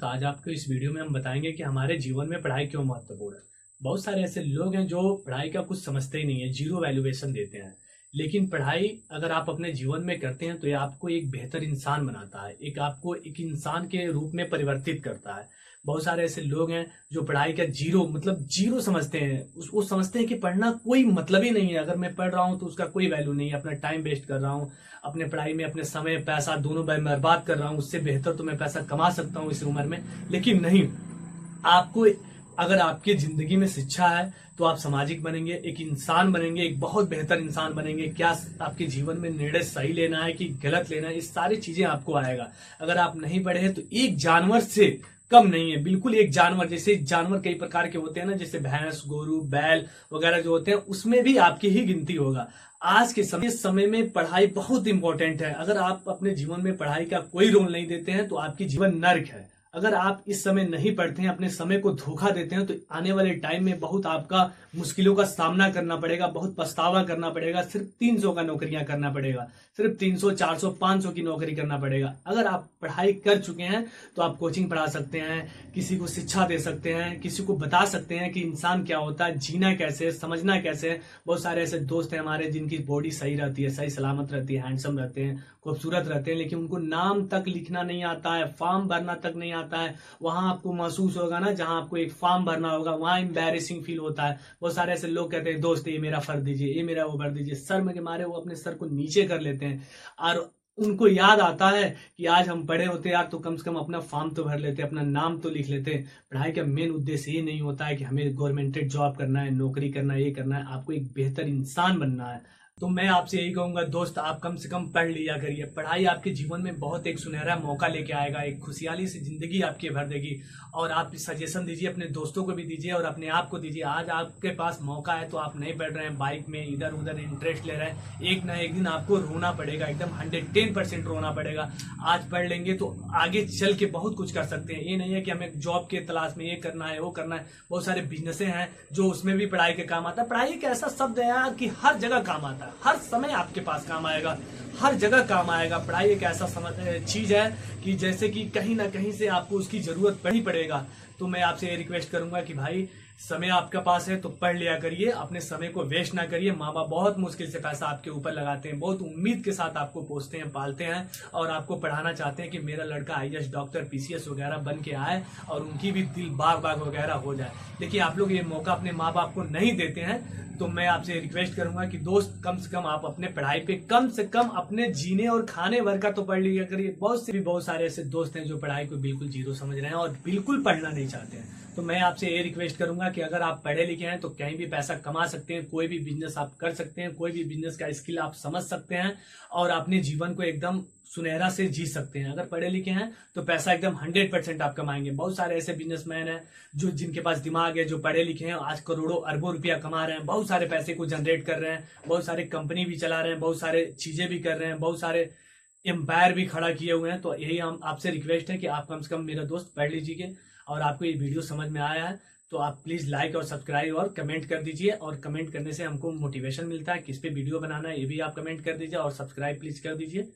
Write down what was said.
आज आपको इस वीडियो में हम बताएंगे कि हमारे जीवन में पढ़ाई क्यों महत्वपूर्ण है। बहुत सारे ऐसे लोग हैं जो पढ़ाई का कुछ समझते ही नहीं है, जीरो वैल्यूएशन देते हैं। लेकिन पढ़ाई अगर आप अपने जीवन में करते हैं तो ये आपको एक बेहतर इंसान बनाता है, एक आपको एक इंसान के रूप में परिवर्तित करता है। बहुत सारे ऐसे लोग हैं जो पढ़ाई का जीरो मतलब जीरो समझते हैं, वो समझते हैं कि पढ़ना कोई मतलब ही नहीं है। अगर मैं पढ़ रहा हूँ तो उसका कोई वैल्यू नहीं है, अपना टाइम वेस्ट कर रहा हूँ, अपने पढ़ाई में अपने समय पैसा दोनों बर्बाद कर रहा हूँ। उससे बेहतर तो मैं पैसा कमा सकता हूँ इस उम्र में। लेकिन नहीं, आपको अगर आपकी जिंदगी में शिक्षा है तो आप सामाजिक बनेंगे, एक इंसान बनेंगे, एक बहुत बेहतर इंसान बनेंगे। क्या आपके जीवन में निर्णय सही लेना है कि गलत लेना है, इस सारी चीजें आपको आएगा। अगर आप नहीं पढ़े हैं तो एक जानवर से कम नहीं है, बिल्कुल एक जानवर। जैसे जानवर कई प्रकार के होते हैं ना, जैसे भैंस, गोरू, बैल वगैरह जो होते हैं, उसमें भी आपकी ही गिनती होगा। आज के समय में पढ़ाई बहुत इंपॉर्टेंट है। अगर आप अपने जीवन में पढ़ाई का कोई रोल नहीं देते हैं तो आपकी जीवन नर्क है। अगर आप इस समय नहीं पढ़ते हैं, अपने समय को धोखा देते हैं, तो आने वाले टाइम में बहुत आपका मुश्किलों का सामना करना पड़ेगा, बहुत पछतावा करना पड़ेगा। सिर्फ 300 का नौकरियां करना पड़ेगा, सिर्फ 300, 400, 500 की नौकरी करना पड़ेगा। अगर आप पढ़ाई कर चुके हैं तो आप कोचिंग पढ़ा सकते हैं, किसी को शिक्षा दे सकते हैं, किसी को बता सकते हैं कि इंसान क्या होता है, जीना कैसे है, समझना कैसे है। बहुत सारे ऐसे दोस्त हैं हमारे जिनकी बॉडी सही रहती है, सही सलामत रहती है, हैंडसम रहते हैं, खूबसूरत रहते हैं, लेकिन उनको नाम तक लिखना नहीं आता है, फॉर्म भरना तक नहीं आता है। वहां आपको महसूस होगा ना, जहां आपको एक फॉर्म भरना होगा, वहां एम्बैरेसिंग फील होता है। बहुत सारे ऐसे लोग कहते हैं, दोस्त ये मेरा भर दीजिए, ये मेरा वो भर दीजिए। सर में के मारे वो अपने सर को नीचे कर लेते हैं और उनको याद आता है कि आज हम पढ़े होते यार तो कम से कम अपना फॉर्म तो भर लेते, अपना नाम तो लिख लेते। पढ़ाई का मेन उद्देश्य ये नहीं होता है कि हमें गवर्नमेंटेड जॉब करना है, नौकरी करना है, ये करना है। आपको एक बेहतर इंसान बनना है। तो मैं आपसे यही कहूंगा दोस्त, आप कम से कम पढ़ लिया करिए। पढ़ाई आपके जीवन में बहुत एक सुनहरा मौका लेके आएगा, एक खुशहाली से जिंदगी आपकी भर देगी। और आप सजेशन दीजिए, अपने दोस्तों को भी दीजिए और अपने आप को दीजिए। आज आपके पास मौका है तो आप नहीं पढ़ रहे हैं, बाइक में इधर उधर इंटरेस्ट ले रहे हैं, एक ना एक दिन आपको रोना पड़ेगा, एकदम 110% रोना पड़ेगा। आज पढ़ लेंगे तो आगे चल के बहुत कुछ कर सकते हैं। ये नहीं है कि हमें जॉब के तलाश में ये करना है वो करना है। बहुत सारे बिजनेसें हैं जो उसमें भी पढ़ाई के काम आता है। पढ़ाई एक ऐसा शब्द है यार कि हर जगह काम आता है, हर समय आपके पास काम आएगा, हर जगह काम आएगा। पढ़ाई एक ऐसा चीज है कि जैसे कि कहीं ना कहीं से आपको उसकी जरूरत पड़ी पड़ेगा। तो मैं आपसे ये रिक्वेस्ट करूंगा कि भाई, समय आपके पास है तो पढ़ लिया करिए, अपने समय को वेस्ट ना करिए। माँ बाप बहुत मुश्किल से पैसा आपके ऊपर लगाते हैं, बहुत उम्मीद के साथ आपको पोसते हैं, पालते हैं और आपको पढ़ाना चाहते हैं कि मेरा लड़का आईएएस, डॉक्टर, पीसीएस वगैरह बन के आए और उनकी भी दिल बाग बाग वगैरह हो जाए। लेकिन आप लोग ये मौका अपने माँ बाप को नहीं देते हैं। तो मैं आपसे रिक्वेस्ट करूंगा कि दोस्त, कम से कम आप अपने पढ़ाई पे कम से कम अपने जीने और खाने भर का तो पढ़ लिया करिए। बहुत सारे ऐसे दोस्त हैं जो पढ़ाई को बिल्कुल जीरो समझ रहे हैं और बिल्कुल पढ़ना नहीं चाहते हैं। तो मैं आपसे ये रिक्वेस्ट करूंगा कि अगर आप पढ़े लिखे हैं तो कहीं भी पैसा कमा सकते हैं, कोई भी बिजनेस आप कर सकते हैं, कोई भी बिजनेस का स्किल आप समझ सकते हैं और अपने जीवन को एकदम सुनहरा से जी सकते हैं। अगर पढ़े लिखे हैं तो पैसा एकदम 100% आप कमाएंगे। बहुत सारे ऐसे बिजनेसमैन हैं जो जिनके पास दिमाग है, जो पढ़े लिखे हैं, आज करोड़ों अरबों रुपया कमा रहे हैं, बहुत सारे पैसे को जनरेट कर रहे हैं, बहुत सारे कंपनी भी चला रहे हैं, बहुत सारे चीजें भी कर रहे हैं, बहुत सारे एम्पायर भी खड़ा किए हुए हैं। तो यही हम आपसे रिक्वेस्ट है कि आप कम से कम मेरा दोस्त पढ़ लीजिए। और आपको ये वीडियो समझ में आया है तो आप प्लीज लाइक और सब्सक्राइब और कमेंट कर दीजिए। और कमेंट करने से हमको मोटिवेशन मिलता है, किस पे वीडियो बनाना है ये भी आप कमेंट कर दीजिए और सब्सक्राइब प्लीज कर दीजिए।